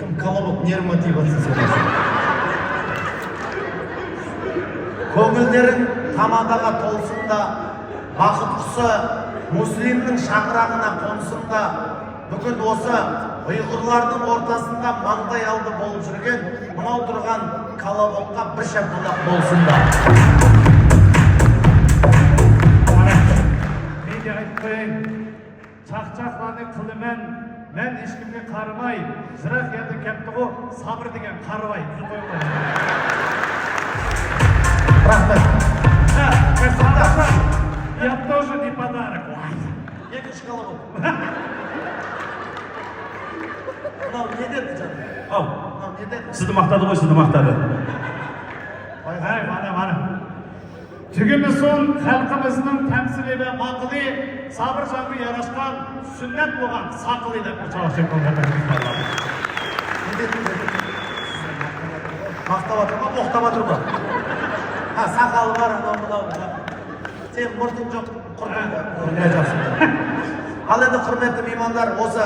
Кім колобок нермотивация сөйлесін. Көңілдерің тамадаға толсын да, бақыт құсы муслимнің шаңырағына қонсын да, бүгін осы ұйғырлардың ортасында маңдай алды болып жүрген мынау тұрған колобокқа бір шапалақ болсын да. Мен де айтып қояйын, чақ-чақланы қылымен мен ешкімге қарымай, жырақ елді кепті ғой, сабыр деген қарыбай. Рахмет. Я тоже не подарок. Екінші колобок. Мынау не деді жаным? Ау, Мынау не деді? сізді мақтады ғой, сізді мақтады. Ай, мана. Түгімі сон халқымыздың тәмсілі мақылы, сабыр жаңғы ярашқан, сүннет болған сақылы деп ұшалашы қылғанда. Не деді? Мақтап атыр ма, боқтап атыр ма? Сақалы бар, мынау. Сен мұртың жоқ, құртың. Ал енді құрметті меймандар, осы